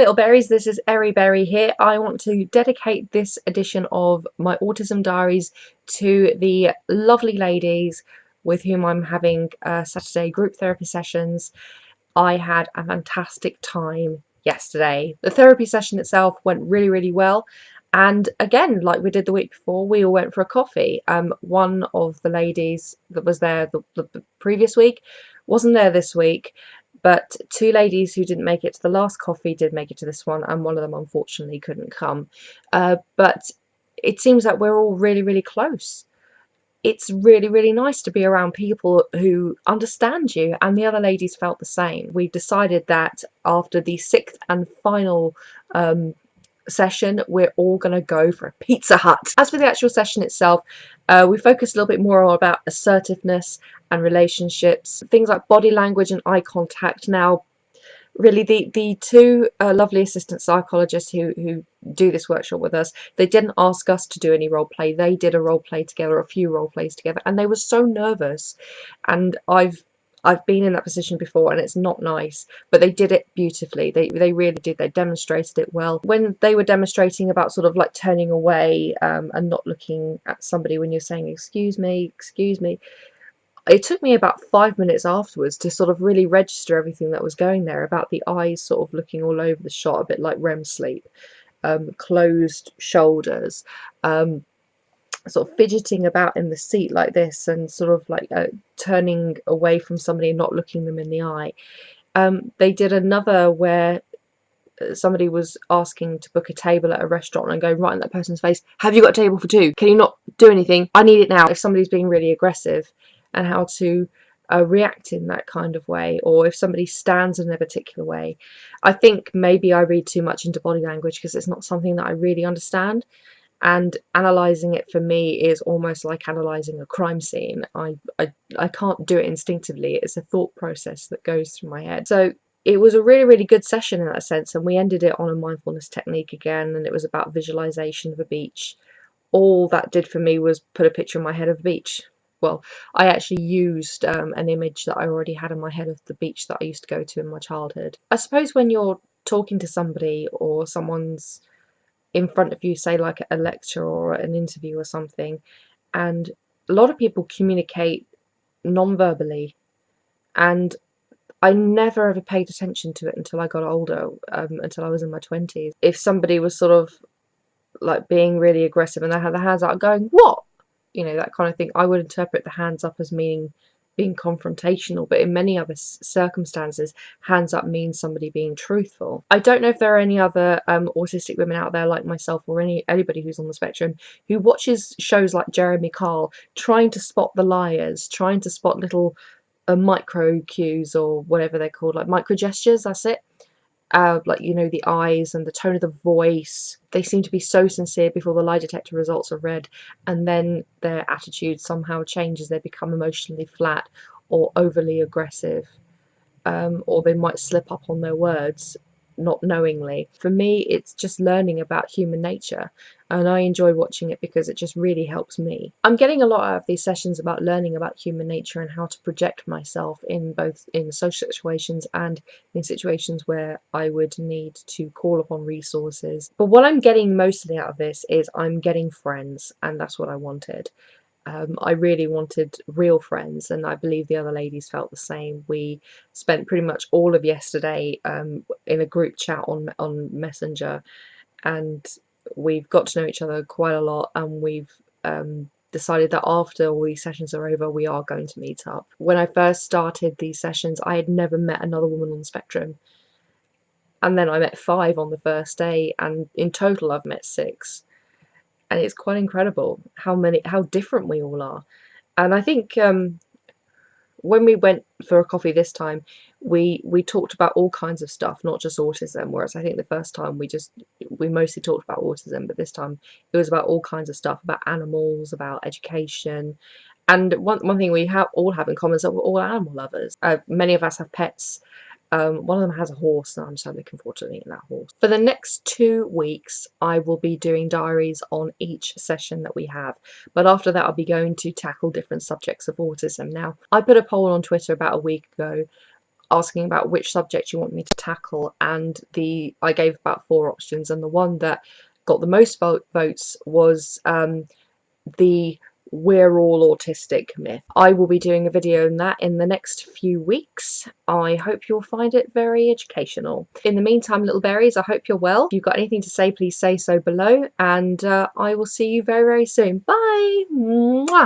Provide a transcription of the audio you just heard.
little berries, this is Eryberrie here. I want to dedicate this edition of my Autism Diaries to the lovely ladies with whom I'm having Saturday group therapy sessions. I had a fantastic time yesterday. The therapy session itself went really well, and again, like we did the week before, we all went for a coffee. One of the ladies that was there the previous week wasn't there this week, but two ladies who didn't make it to the last coffee did make it to this one, and one of them unfortunately couldn't come. But it seems that we're all really close. It's really nice to be around people who understand you, and the other ladies felt the same. We decided that after the sixth and final session, we're all going to go for a Pizza Hut. As for the actual session itself, we focused a little bit more about assertiveness and relationships, things like body language and eye contact. Now, really, the two lovely assistant psychologists who do this workshop with us, they didn't ask us to do any role play. They did a role play together, a few role plays together, and they were so nervous. And I've been in that position before, and it's not nice, but they did it beautifully. They really did. They demonstrated it well. When they were demonstrating about sort of like turning away and not looking at somebody when you're saying excuse me, it took me about 5 minutes afterwards to sort of really register everything that was going there, about the eyes sort of looking all over the shot, a bit like REM sleep, closed shoulders, sort of fidgeting about in the seat like this, and sort of like turning away from somebody and not looking them in the eye. They did another where somebody was asking to book a table at a restaurant and going right in that person's face, have you got a table for two? Can you not do anything? I need it now. If somebody's being really aggressive, and how to react in that kind of way, or if somebody stands in a particular way. I think maybe I read too much into body language because it's not something that I really understand, and analysing it for me is almost like analysing a crime scene. I can't do it instinctively. It's a thought process that goes through my head. So it was a really good session in that sense, and we ended it on a mindfulness technique again, and it was about visualisation of a beach. All that did for me was put a picture in my head of the beach. Well, I actually used an image that I already had in my head of the beach that I used to go to in my childhood. I suppose when you're talking to somebody, or someone's in front of you, say like a lecture or an interview or something, and a lot of people communicate non-verbally, and I never ever paid attention to it until I got older, until I was in my 20s. If somebody was sort of like being really aggressive and they had their hands out going, what? You know, that kind of thing, I would interpret the hands up as meaning being confrontational, but in many other circumstances, hands up means somebody being truthful. I don't know if there are any other autistic women out there like myself, or anybody who's on the spectrum, who watches shows like Jeremy Kyle, trying to spot the liars, trying to spot little micro cues, or whatever they're called, like micro gestures, that's it. Like, you know, the eyes and the tone of the voice. They seem to be so sincere before the lie detector results are read, and then their attitude somehow changes. They become emotionally flat or overly aggressive, or they might slip up on their words not knowingly. For me, it's just learning about human nature, and I enjoy watching it because it just really helps me. I'm getting a lot out of these sessions about learning about human nature and how to project myself in both in social situations and in situations where I would need to call upon resources. But what I'm getting mostly out of this is I'm getting friends, and that's what I wanted. I really wanted real friends, and I believe the other ladies felt the same. We spent pretty much all of yesterday in a group chat on Messenger, and we've got to know each other quite a lot, and we've decided that after all these sessions are over, we are going to meet up. When I first started these sessions, I had never met another woman on the spectrum, and then I met 5 on the first day, and in total I've met 6. And it's quite incredible how different we all are. And I think when we went for a coffee this time, we talked about all kinds of stuff, not just autism. Whereas I think the first time we mostly talked about autism, but this time it was about all kinds of stuff, about animals, about education. And one thing we all have in common is that we're all animal lovers. Many of us have pets. One of them has a horse, and I'm so looking forward to meeting that horse. For the next 2 weeks, I will be doing diaries on each session that we have. But after that, I'll be going to tackle different subjects of autism. Now, I put a poll on Twitter about a week ago asking about which subject you want me to tackle, and I gave about 4 options, and the one that got the most votes was the "we're all autistic" myth. I will be doing a video on that in the next few weeks. I hope you'll find it very educational. In the meantime, little berries, I hope you're well. If you've got anything to say, please say so below, and I will see you very, very soon. Bye! Mwah!